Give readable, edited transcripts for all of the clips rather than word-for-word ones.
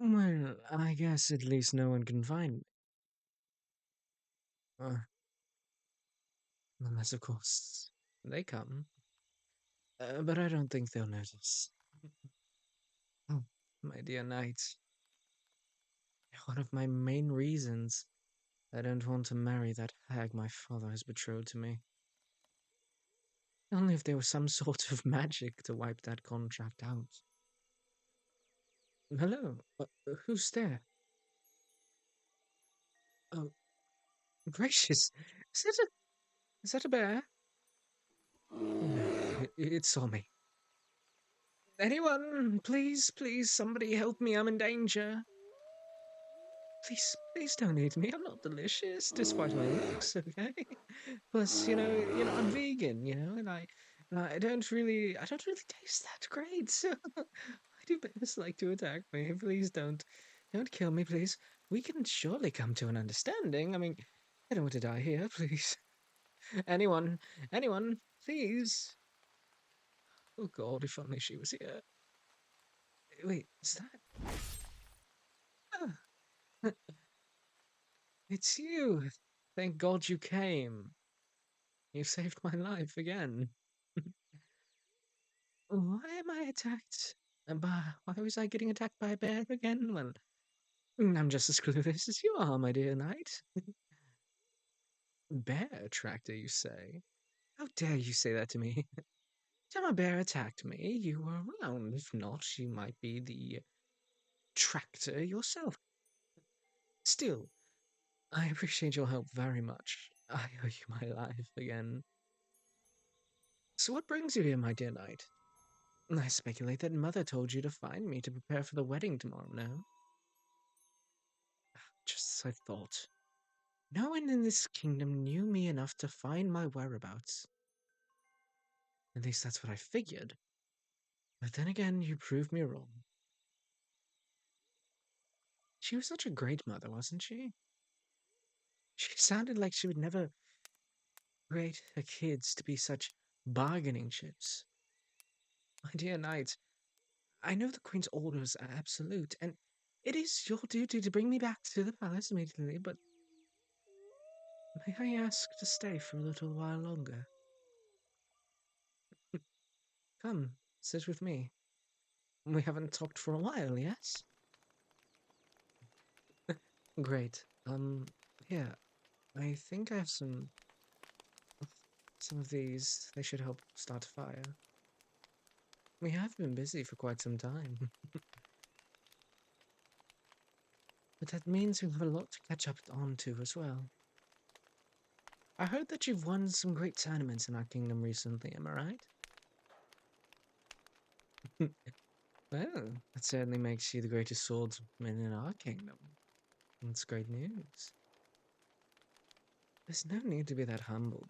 Well, I guess at least no one can find me. Uh, unless, of course, they come. But I don't think they'll notice. Oh, my dear knight, one of my main reasons I don't want to marry that hag my father has betrothed to me. Only if there was some sort of magic to wipe that contract out. Hello, who's there? Oh, gracious, is that a bear? Oh no, it saw me. Anyone, please, please, somebody help me, I'm in danger. Please, please don't eat me. I'm not delicious, despite my looks. Okay. Plus, I'm vegan. And I don't really taste that great. So why do bears like to attack me? Please don't kill me, please. We can surely come to an understanding. I mean, I don't want to die here, please. Anyone, anyone, please. Oh God, if only she was here. Wait, is that? Ah, it's you. Thank God you came. You saved my life again. Why am I attacked? Why was I getting attacked by a bear again? Well, I'm just as clueless as you are, my dear knight. Bear attractor, you say? How dare you say that to me? Time a bear attacked me, you were around. If not, you might be the tractor yourself. Still, I appreciate your help very much. I owe you my life again. So what brings you here, my dear knight? I speculate that Mother told you to find me to prepare for the wedding tomorrow, no? Just as I thought. No one in this kingdom knew me enough to find my whereabouts. At least that's what I figured. But then again, you proved me wrong. She was such a great mother, wasn't she? She sounded like she would never create her kids to be such bargaining chips. My dear knight, I know the Queen's orders are absolute, and it is your duty to bring me back to the palace immediately, but may I ask to stay for a little while longer? Come, sit with me. We haven't talked for a while, yes? Great. Here, I think I have some of these. They should help start a fire. We have been busy for quite some time, but that means we have a lot to catch up on to as well. I heard that you've won some great tournaments in our kingdom recently, am I right? Well, that certainly makes you the greatest swordsman in our kingdom. That's great news. There's no need to be that humble.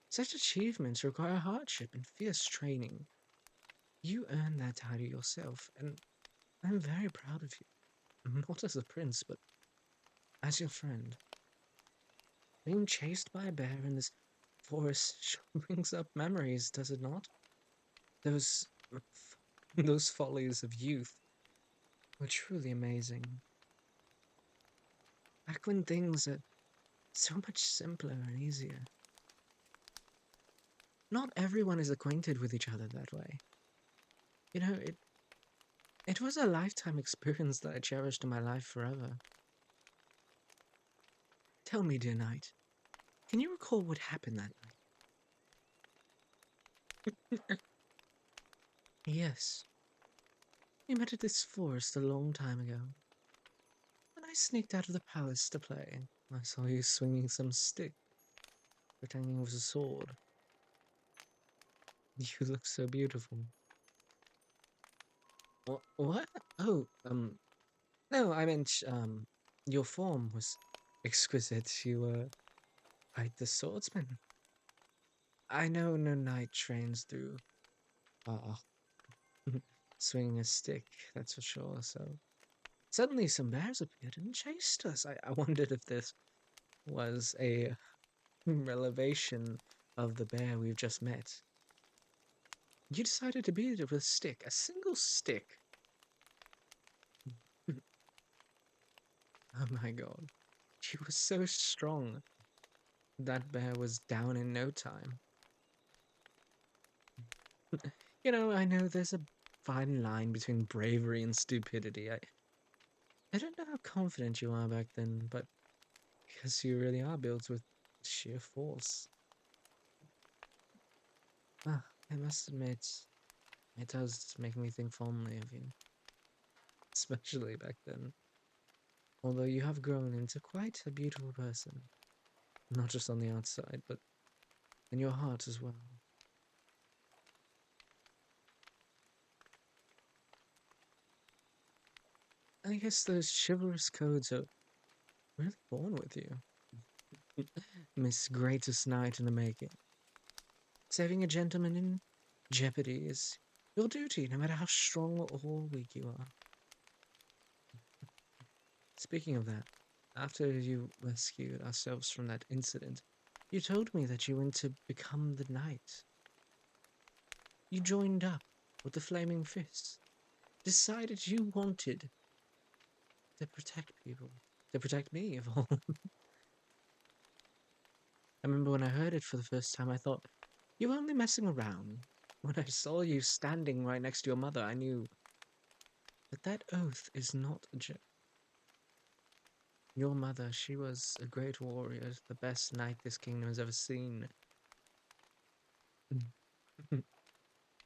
Such achievements require hardship and fierce training. You earned that title yourself, and I'm very proud of you. Not as a prince, but as your friend. Being chased by a bear in this forest sure brings up memories, does it not? Those those follies of youth were truly amazing. Back when things are so much simpler and easier. Not everyone is acquainted with each other that way. You know, it was a lifetime experience that I cherished in my life forever. Tell me, dear knight, can you recall what happened that night? Yes, we met at this forest a long time ago. When I sneaked out of the palace to play, I saw you swinging some stick, pretending it was a sword. You look so beautiful. What? Oh, no, I meant, your form was exquisite. You were quite the swordsman. I know no knight trains through, uh, swinging a stick, that's for sure, so. Suddenly some bears appeared and chased us. I wondered if this was a relevation of the bear we've just met. You decided to beat it with a stick, a single stick. my god. She was so strong. That bear was down in no time. I know there's a fine line between bravery and stupidity. I don't know how confident you are back then, but because you really are built with sheer force. Ah, I must admit, it does make me think fondly of you, especially back then. Although you have grown into quite a beautiful person, not just on the outside, but in your heart as well. I guess those chivalrous codes are really born with you. Miss Greatest Knight in the making. Saving a gentleman in jeopardy is your duty, no matter how strong or weak you are. Speaking of that, after you rescued ourselves from that incident, you told me that you went to become the knight. You joined up with the Flaming Fists, decided you wanted to protect people, to protect me of all. I remember when I heard it for the first time, I thought, you were only messing around. When I saw you standing right next to your mother, I knew that that oath is not a joke. Your mother, she was a great warrior, the best knight this kingdom has ever seen.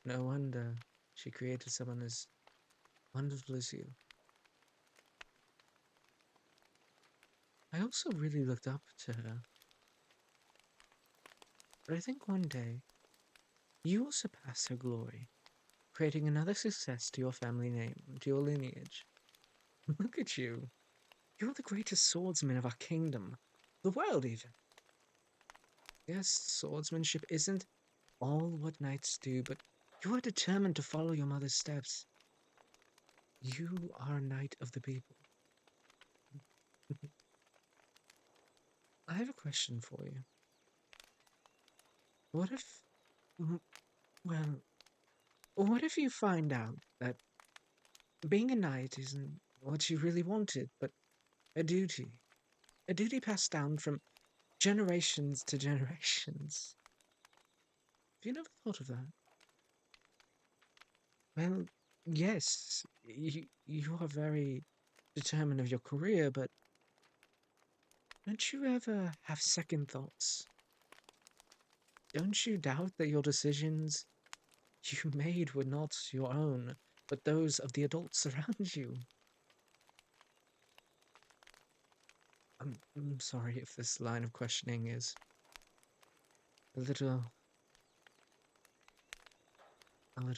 No wonder she created someone as wonderful as you. I also really looked up to her. But I think one day, you will surpass her glory, creating another success to your family name, to your lineage. Look at you. You're the greatest swordsman of our kingdom. The world, even. Yes, swordsmanship isn't all what knights do, but you are determined to follow your mother's steps. You are a knight of the people. I have a question for you. What if, w- well, what if you find out that being a knight isn't what you really wanted, but a duty? A duty passed down from generations to generations. Have you never thought of that? Well, yes, you are very determined of your career, but don't you ever have second thoughts? Don't you doubt that your decisions you made were not your own, but those of the adults around you? I'm sorry if this line of questioning is a little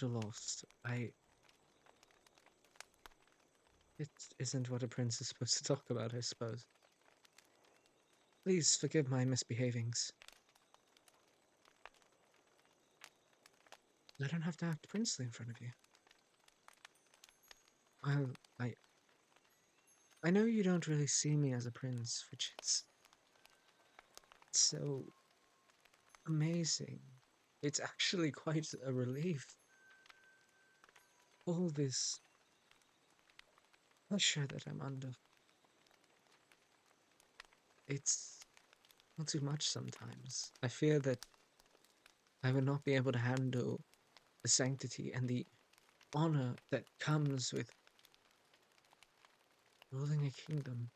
lost. It isn't what a prince is supposed to talk about, I suppose. Please forgive my misbehavings. I don't have to act princely in front of you. Well, I know you don't really see me as a prince, which is so amazing. It's actually quite a relief. All this pressure that I'm under. It's not too much sometimes. I fear that I will not be able to handle the sanctity and the honor that comes with ruling a kingdom.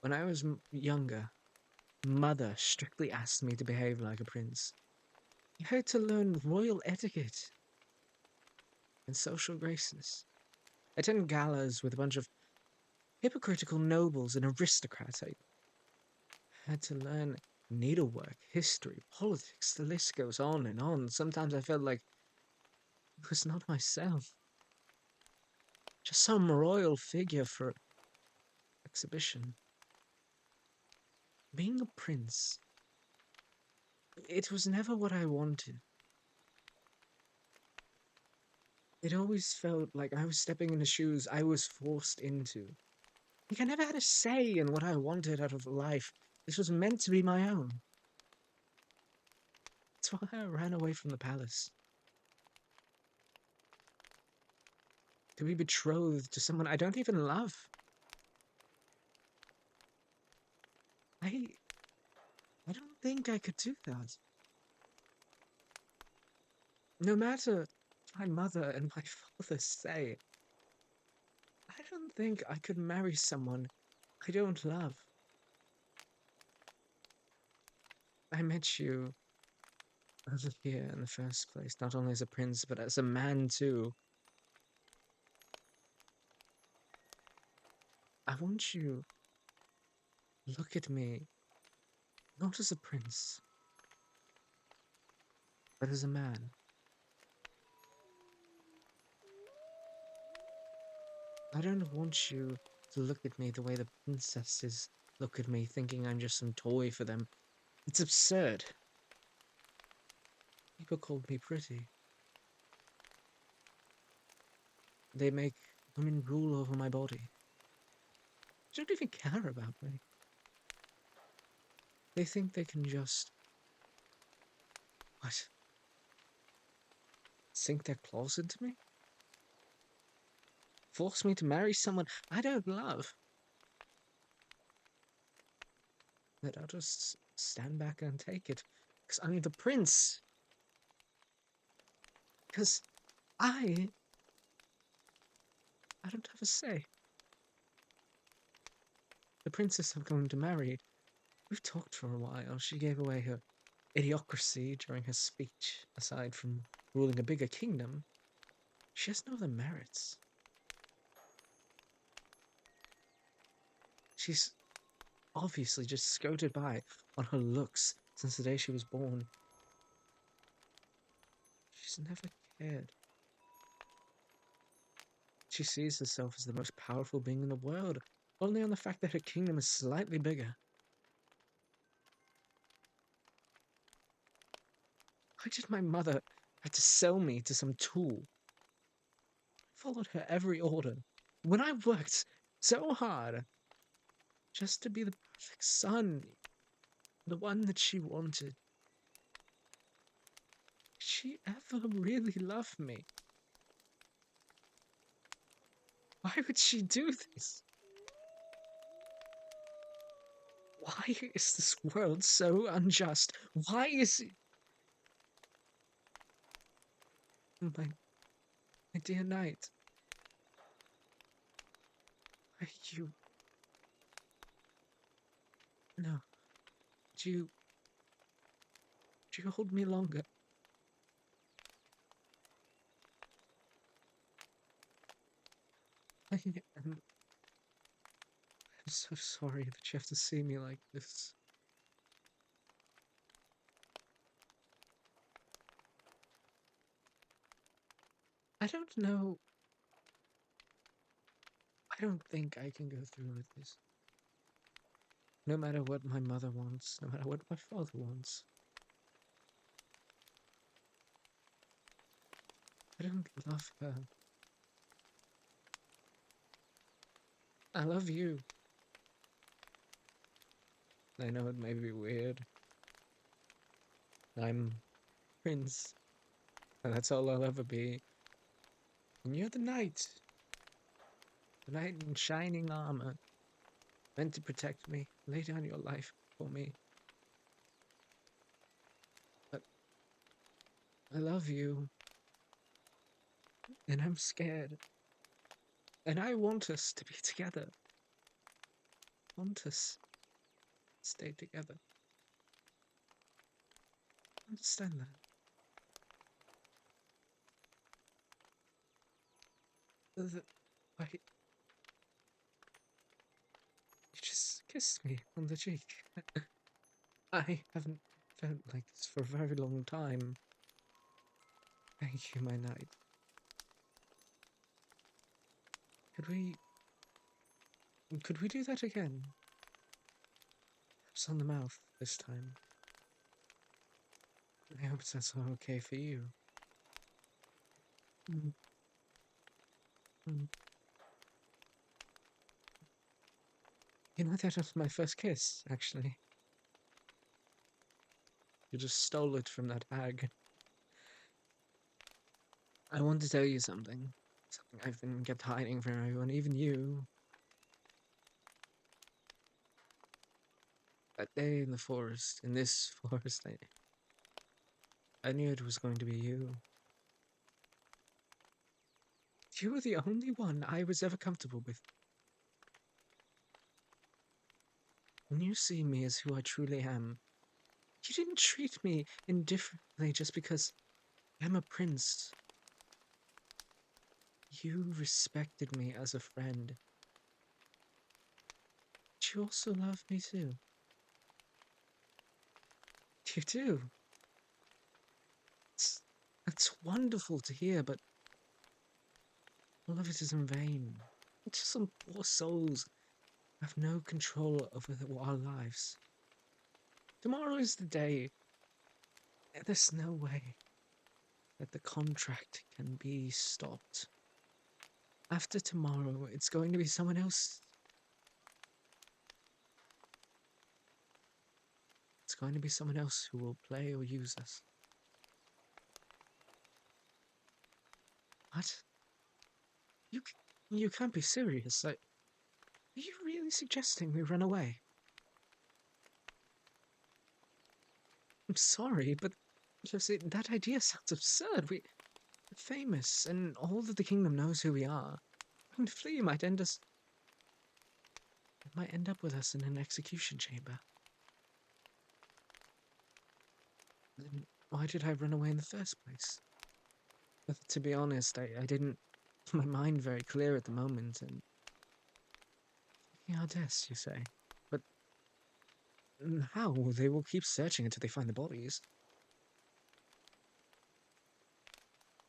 When I was younger, Mother strictly asked me to behave like a prince. I had to learn royal etiquette and social graces. Attend galas with a bunch of hypocritical nobles and aristocrats. I had to learn needlework, history, politics. The list goes on and on. Sometimes I felt like it was not myself, just some royal figure for exhibition. Being a prince, it was never what I wanted. It always felt like I was stepping into shoes I was forced into. Like I never had a say in what I wanted out of life. This was meant to be my own. That's why I ran away from the palace. To be betrothed to someone I don't even love. I don't think I could do that. No matter what my mother and my father say, I don't think I could marry someone I don't love. I met you over here in the first place, not only as a prince, but as a man too. I want you to look at me, not as a prince, but as a man. I don't want you to look at me the way the princesses look at me, thinking I'm just some toy for them. It's absurd. People called me pretty. They make women rule over my body. They don't even care about me. They think they can just... What? Sink their claws into me? Force me to marry someone I don't love? That I'll just stand back and take it. Because I'm the prince. Because I don't have a say. The princess I'm going to marry, we've talked for a while. She gave away her idiocracy during her speech. Aside from ruling a bigger kingdom, she has no other merits. She's obviously just scouted by on her looks since the day she was born. She's never cared. She sees herself as the most powerful being in the world, only on the fact that her kingdom is slightly bigger. Why did my mother have to sell me to some tool? I followed her every order. When I worked so hard just to be the perfect son, the one that she wanted. Did she ever really love me? Why would she do this? Why is this world so unjust? Why is it... My dear knight. Why you... No. Do you hold me longer? I'm so sorry that you have to see me like this. I don't know. I don't think I can go through with this. No matter what my mother wants, no matter what my father wants. I don't love her. I love you. I know it may be weird. I'm Prince, and that's all I'll ever be. And you're the knight. The knight in shining armor, meant to protect me, lay down your life for me. But I love you, and I'm scared. And I want us to be together. I want us to stay together. Understand that. Why, you just kissed me on the cheek. I haven't felt like this for a very long time. Thank you, my knight. Could we do that again? Perhaps on the mouth this time. I hope that's all okay for you. Mm. Mm. You know, that was my first kiss, actually. You just stole it from that hag. I want to tell you something. Something I've been kept hiding from everyone, even you. That day in the forest, in this forest, I knew it was going to be you. You were the only one I was ever comfortable with. When you see me as who I truly am, you didn't treat me indifferently just because I'm a prince. You respected me as a friend. But you also love me too. You do. It's, that's wonderful to hear, but all of it is in vain. It's just some poor souls who have no control over our lives. Tomorrow is the day. There's no way that the contract can be stopped. After tomorrow, it's going to be someone else. It's going to be someone else who will play or use us. What? You, you can't be serious. Are you really suggesting we run away? I'm sorry, but Josie, that idea sounds absurd. We're famous, and all of the kingdom knows who we are. And Flea might end up with us in an execution chamber. Then why did I run away in the first place? But to be honest, I didn't. My mind very clear at the moment, and our deaths, you say. But how? They will keep searching until they find the bodies.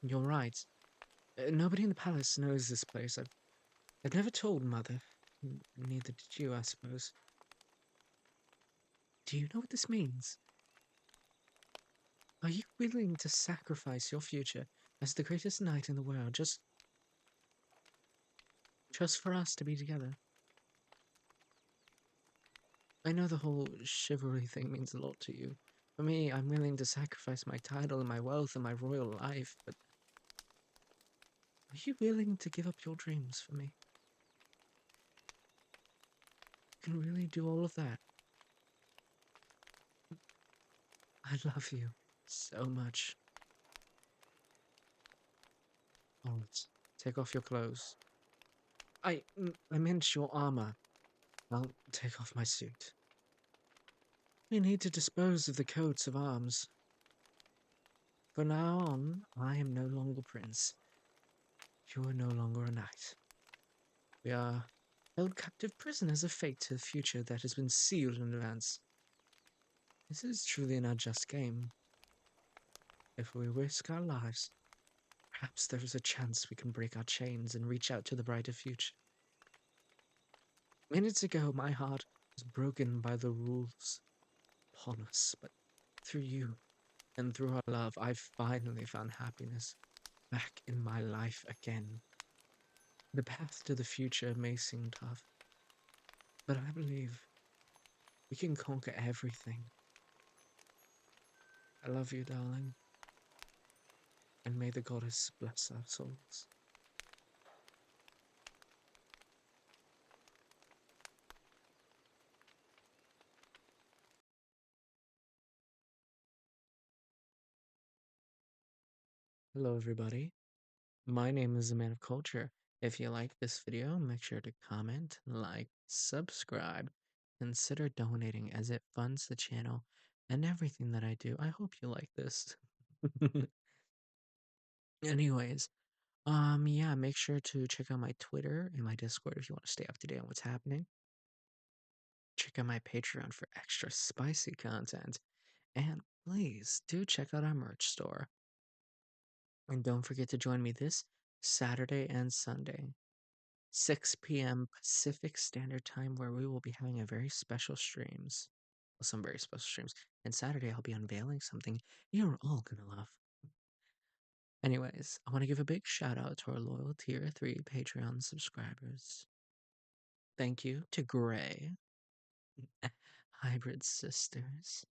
You're right. Nobody in the palace knows this place. I've never told Mother. Neither did you, I suppose. Do you know what this means? Are you willing to sacrifice your future as the greatest knight in the world just for us to be together? I know the whole chivalry thing means a lot to you. For me, I'm willing to sacrifice my title and my wealth and my royal life, but are you willing to give up your dreams for me? You can really do all of that. I love you so much. Alright, take off your clothes. I meant your armor. I'll take off my suit. We need to dispose of the coats of arms. From now on, I am no longer prince. You are no longer a knight. We are held captive prisoners of fate to the future that has been sealed in advance. This is truly an unjust game. If we risk our lives, perhaps there is a chance we can break our chains and reach out to the brighter future. Minutes ago, my heart was broken by the rules upon us, but through you and through our love, I've finally found happiness back in my life again. The path to the future may seem tough, but I believe we can conquer everything. I love you, darling, and may the goddess bless our souls. Hello, everybody. My name is the Man of Culture. If you like this video, make sure to comment, like, subscribe, consider donating as it funds the channel and everything that I do. I hope you like this. Anyways, yeah, make sure to check out my Twitter and my Discord if you want to stay up to date on what's happening. Check out my Patreon for extra spicy content. And please do check out our merch store. And don't forget to join me this Saturday and Sunday, 6 p.m. Pacific Standard Time, where we will be having a very special streams. Well, some very special streams. And Saturday, I'll be unveiling something you're all gonna love. Anyways, I want to give a big shout out to our loyal Tier 3 Patreon subscribers. Thank you to Gray, Hybrid Sisters,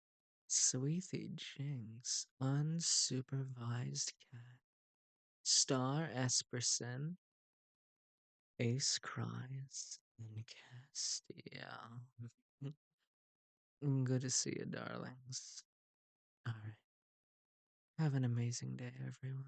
Sweethyjinx, Unsupervised Cat, Star Espersen, Ace cries, and Castiel. Good to see you, darlings. All right. Have an amazing day, everyone.